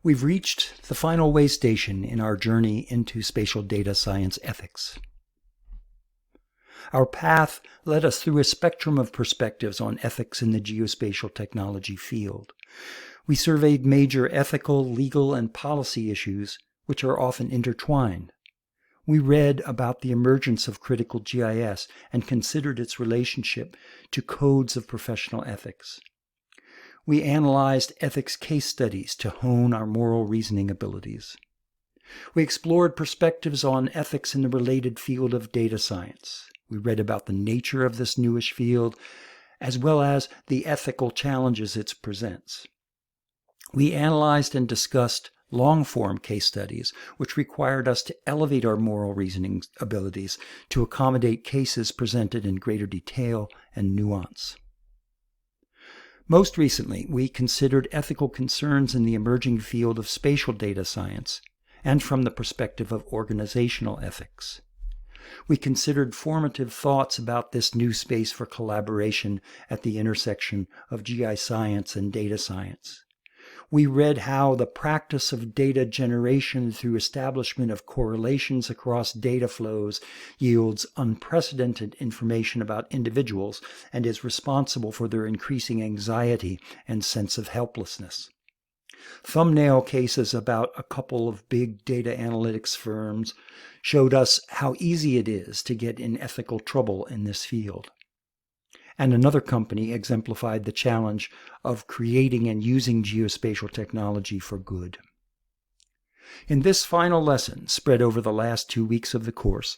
We've reached the final way station in our journey into spatial data science ethics. Our path led us through a spectrum of perspectives on ethics in the geospatial technology field. We surveyed major ethical, legal, and policy issues, which are often intertwined. We read about the emergence of critical GIS and considered its relationship to codes of professional ethics. We analyzed ethics case studies to hone our moral reasoning abilities. We explored perspectives on ethics in the related field of data science. We read about the nature of this newish field, as well as the ethical challenges it presents. We analyzed and discussed long-form case studies, which required us to elevate our moral reasoning abilities to accommodate cases presented in greater detail and nuance. Most recently, we considered ethical concerns in the emerging field of spatial data science, and from the perspective of organizational ethics. We considered formative thoughts about this new space for collaboration at the intersection of GI science and data science. We read how the practice of data generation through establishment of correlations across data flows yields unprecedented information about individuals and is responsible for their increasing anxiety and sense of helplessness. Thumbnail cases about a couple of big data analytics firms showed us how easy it is to get in ethical trouble in this field. And another company exemplified the challenge of creating and using geospatial technology for good. In this final lesson, spread over the last 2 weeks of the course,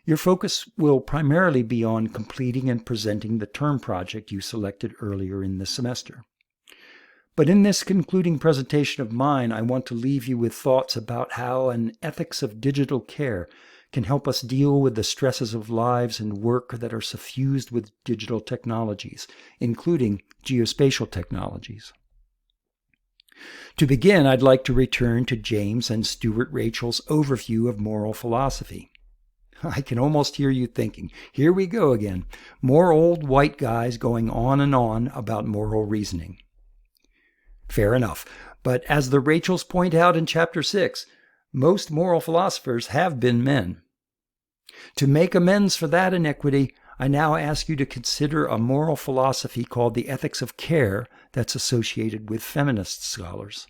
your focus will primarily be on completing and presenting the term project you selected earlier in the semester. But in this concluding presentation of mine, I want to leave you with thoughts about how an ethics of digital care can help us deal with the stresses of lives and work that are suffused with digital technologies, including geospatial technologies. To begin, I'd like to return to James and Stuart Rachel's overview of moral philosophy. I can almost hear you thinking, here we go again, more old white guys going on and on about moral reasoning. Fair enough, but as the Rachels point out in Chapter 6, most moral philosophers have been men. To make amends for that inequity, I now ask you to consider a moral philosophy called the ethics of care that's associated with feminist scholars.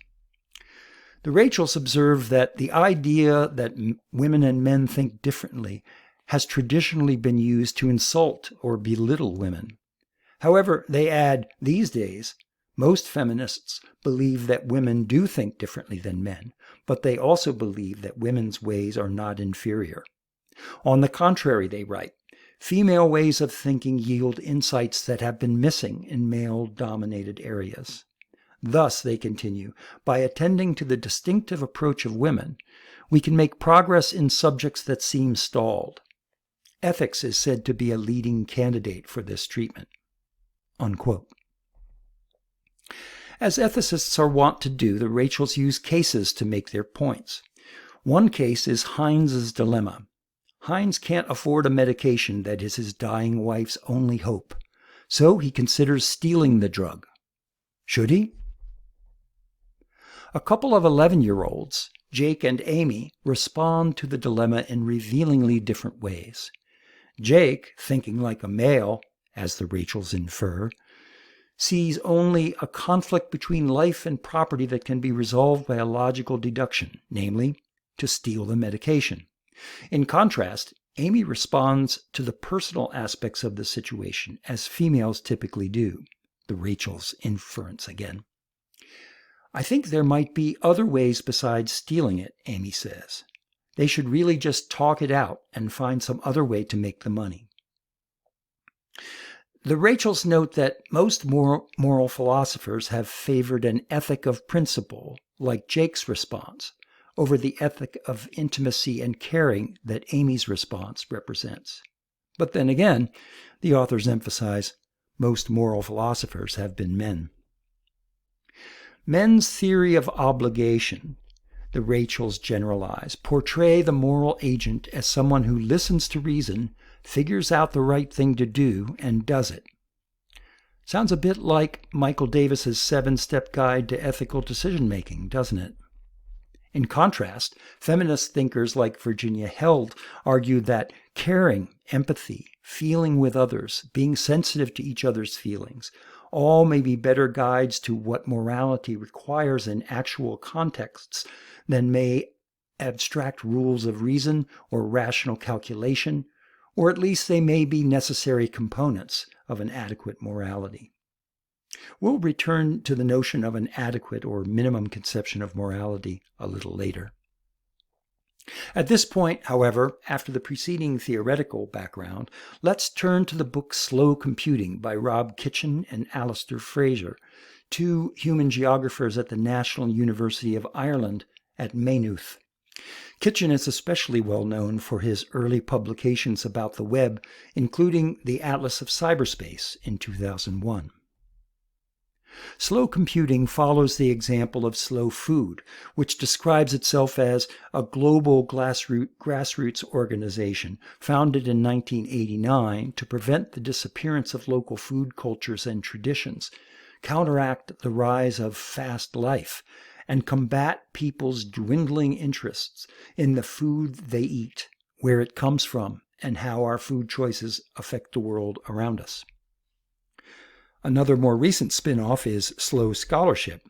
The Rachels observe that the idea that women and men think differently has traditionally been used to insult or belittle women. However, they add, these days, most feminists believe that women do think differently than men, but they also believe that women's ways are not inferior. On the contrary, they write, female ways of thinking yield insights that have been missing in male-dominated areas. Thus, they continue, by attending to the distinctive approach of women, we can make progress in subjects that seem stalled. Ethics is said to be a leading candidate for this treatment. Unquote. As ethicists are wont to do, the Rachels use cases to make their points. One case is Heinz's dilemma. Heinz can't afford a medication that is his dying wife's only hope, so he considers stealing the drug. Should he? A couple of 11-year-olds, Jake and Amy, respond to the dilemma in revealingly different ways. Jake, thinking like a male, as the Rachels infer, sees only a conflict between life and property that can be resolved by a logical deduction, namely, to steal the medication. In contrast, Amy responds to the personal aspects of the situation, as females typically do. The Rachels' inference again. I think there might be other ways besides stealing it, Amy says. They should really just talk it out and find some other way to make the money. The Rachels note that most moral philosophers have favored an ethic of principle, like Jake's response, over the ethic of intimacy and caring that Amy's response represents. But then again, the authors emphasize, most moral philosophers have been men. Men's theory of obligation, the Rachels generalize, portray the moral agent as someone who listens to reason, figures out the right thing to do, and does it. Sounds a bit like Michael Davis's 7-step guide to ethical decision-making, doesn't it? In contrast, feminist thinkers like Virginia Held argued that caring, empathy, feeling with others, being sensitive to each other's feelings, all may be better guides to what morality requires in actual contexts than may abstract rules of reason or rational calculation, or at least they may be necessary components of an adequate morality. We'll return to the notion of an adequate or minimum conception of morality a little later. At this point, however, after the preceding theoretical background, let's turn to the book Slow Computing by Rob Kitchin and Alistair Fraser, two human geographers at the National University of Ireland at Maynooth. Kitchin is especially well known for his early publications about the web, including the Atlas of Cyberspace in 2001. Slow computing follows the example of slow food, which describes itself as a global grassroots organization founded in 1989 to prevent the disappearance of local food cultures and traditions, counteract the rise of fast life, and combat people's dwindling interests in the food they eat, where it comes from, and how our food choices affect the world around us. Another more recent spin-off is Slow Scholarship.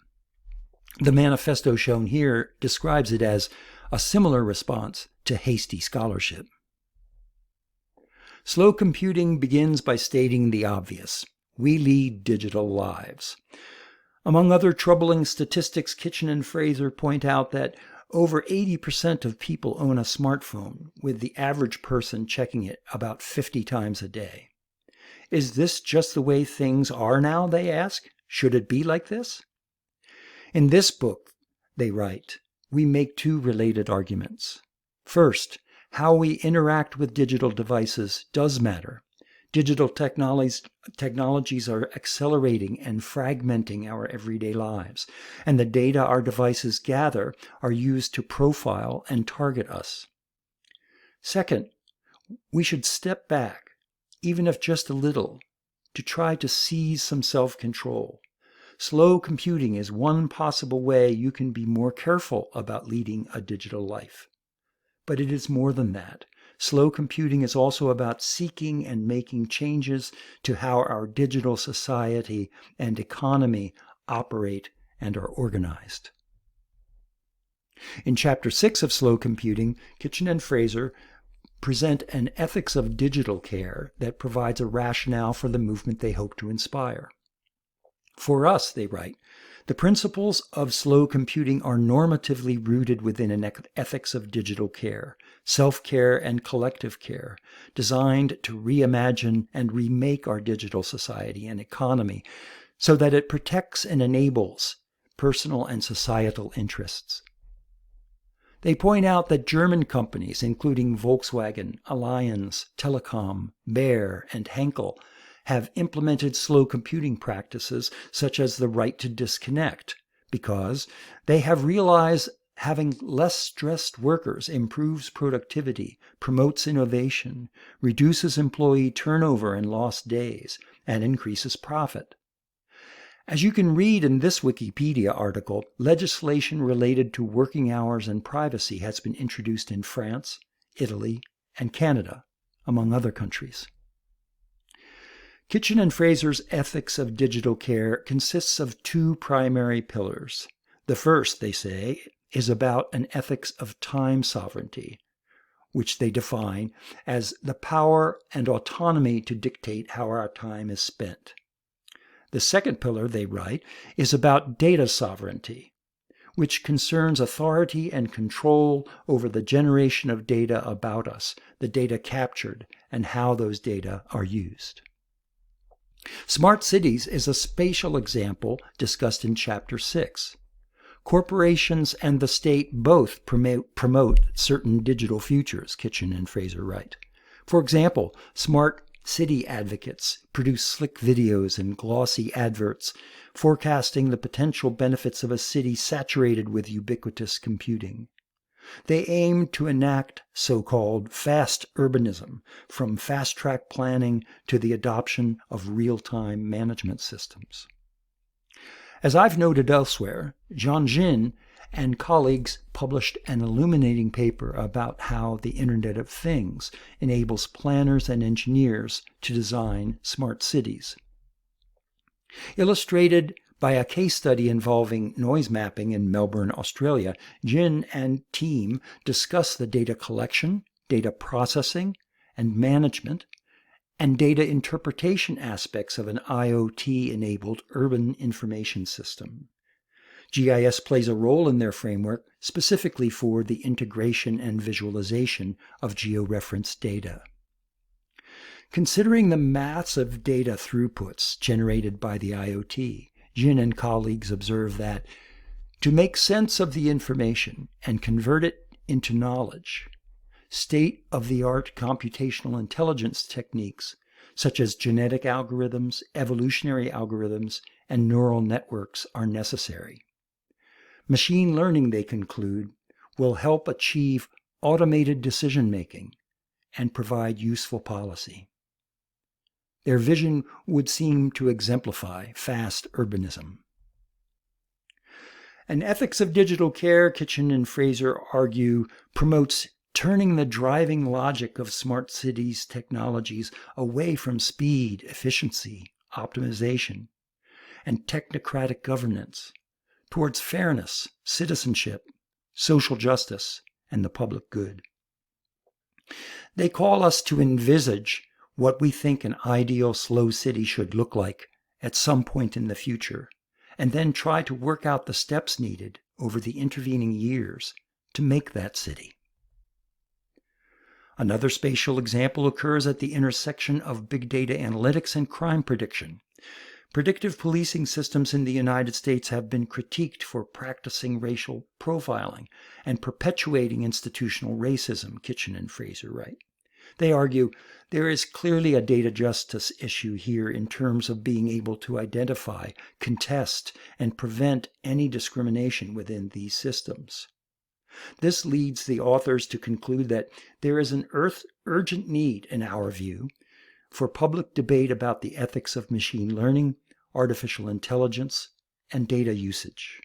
The manifesto shown here describes it as a similar response to hasty scholarship. Slow computing begins by stating the obvious. We lead digital lives. Among other troubling statistics, Kitchin and Fraser point out that over 80% of people own a smartphone, with the average person checking it about 50 times a day. Is this just the way things are now, they ask? Should it be like this? In this book, they write, we make two related arguments. First, how we interact with digital devices does matter. Digital technologies are accelerating and fragmenting our everyday lives, and the data our devices gather are used to profile and target us. Second, we should step back, even if just a little, to try to seize some self-control. Slow computing is one possible way you can be more careful about leading a digital life. But it is more than that. Slow computing is also about seeking and making changes to how our digital society and economy operate and are organized. In Chapter 6 of Slow Computing, Kitchin and Fraser present an ethics of digital care that provides a rationale for the movement they hope to inspire. For us, they write, the principles of slow computing are normatively rooted within an ethics of digital care, self-care and collective care, designed to reimagine and remake our digital society and economy so that it protects and enables personal and societal interests. They point out that German companies, including Volkswagen, Allianz, Telekom, Bayer, and Henkel, have implemented slow computing practices such as the right to disconnect, because they have realized having less stressed workers improves productivity, promotes innovation, reduces employee turnover and lost days, and increases profit. As you can read in this Wikipedia article, legislation related to working hours and privacy has been introduced in France, Italy, and Canada, among other countries. Kitchin and Fraser's ethics of digital care consists of two primary pillars. The first, they say, is about an ethics of time sovereignty, which they define as the power and autonomy to dictate how our time is spent. The second pillar, they write, is about data sovereignty, which concerns authority and control over the generation of data about us, the data captured, and how those data are used. Smart cities is a spatial example discussed in Chapter 6. Corporations and the state both promote certain digital futures, Kitchin and Fraser write. For example, smart city advocates produce slick videos and glossy adverts forecasting the potential benefits of a city saturated with ubiquitous computing. They aim to enact so-called fast urbanism, from fast-track planning to the adoption of real-time management systems. As I've noted elsewhere, Zhang Jin and colleagues published an illuminating paper about how the Internet of Things enables planners and engineers to design smart cities. Illustrated by a case study involving noise mapping in Melbourne, Australia, Jin and team discuss the data collection, data processing, and management, and data interpretation aspects of an IoT-enabled urban information system. GIS plays a role in their framework specifically for the integration and visualization of georeferenced data. Considering the massive data throughputs generated by the IoT, Jin and colleagues observe that to make sense of the information and convert it into knowledge, state-of-the-art computational intelligence techniques such as genetic algorithms, evolutionary algorithms, and neural networks are necessary. Machine learning, they conclude, will help achieve automated decision-making and provide useful policy. Their vision would seem to exemplify fast urbanism. An ethics of digital care, Kitchen and Fraser argue, promotes turning the driving logic of smart cities technologies away from speed, efficiency, optimization, and technocratic governance towards fairness, citizenship, social justice, and the public good. They call us to envisage what we think an ideal slow city should look like at some point in the future, and then try to work out the steps needed over the intervening years to make that city. Another spatial example occurs at the intersection of big data analytics and crime prediction. Predictive policing systems in the United States have been critiqued for practicing racial profiling and perpetuating institutional racism, Kitchen and Fraser write. They argue there is clearly a data justice issue here in terms of being able to identify, contest, and prevent any discrimination within these systems. This leads the authors to conclude that there is an urgent need, in our view, for public debate about the ethics of machine learning, artificial intelligence, and data usage.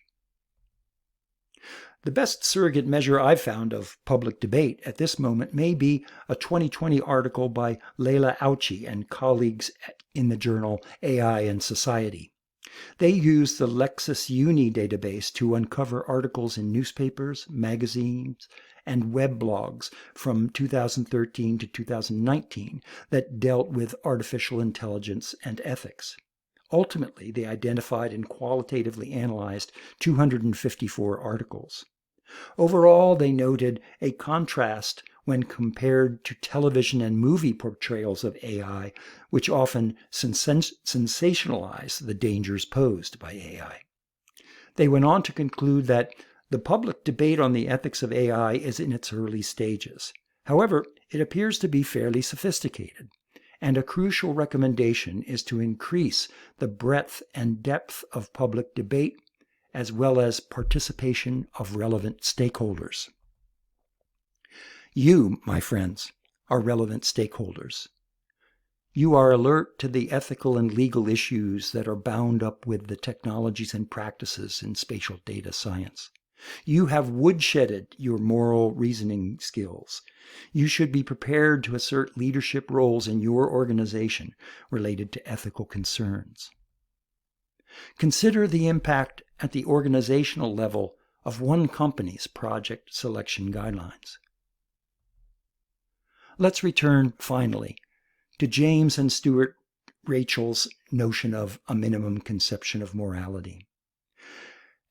The best surrogate measure I've found of public debate at this moment may be a 2020 article by Leila Auchi and colleagues in the journal AI and Society. They used the LexisUni database to uncover articles in newspapers, magazines, and web blogs from 2013 to 2019 that dealt with artificial intelligence and ethics. Ultimately, they identified and qualitatively analyzed 254 articles. Overall, they noted a contrast when compared to television and movie portrayals of AI, which often sensationalize the dangers posed by AI. They went on to conclude that the public debate on the ethics of AI is in its early stages. However, it appears to be fairly sophisticated, and a crucial recommendation is to increase the breadth and depth of public debate as well as participation of relevant stakeholders. You, my friends, are relevant stakeholders. You are alert to the ethical and legal issues that are bound up with the technologies and practices in spatial data science. You have woodshedded your moral reasoning skills. You should be prepared to assert leadership roles in your organization related to ethical concerns. Consider the impact at the organizational level of one company's project selection guidelines. Let's return, finally, to James and Stuart Rachel's notion of a minimum conception of morality.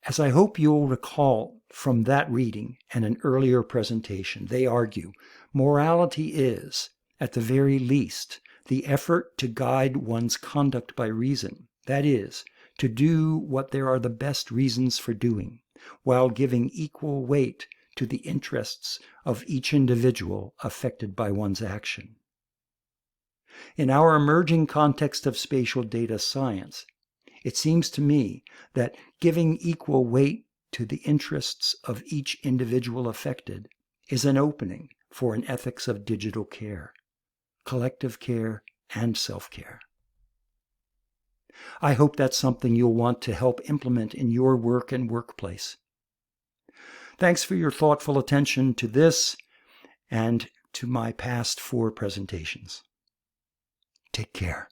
As I hope you'll recall from that reading and an earlier presentation, they argue morality is, at the very least, the effort to guide one's conduct by reason, that is, to do what there are the best reasons for doing, while giving equal weight to the interests of each individual affected by one's action. In our emerging context of spatial data science, it seems to me that giving equal weight to the interests of each individual affected is an opening for an ethics of digital care, collective care, and self-care. I hope that's something you'll want to help implement in your work and workplace. Thanks for your thoughtful attention to this and to my past 4 presentations. Take care.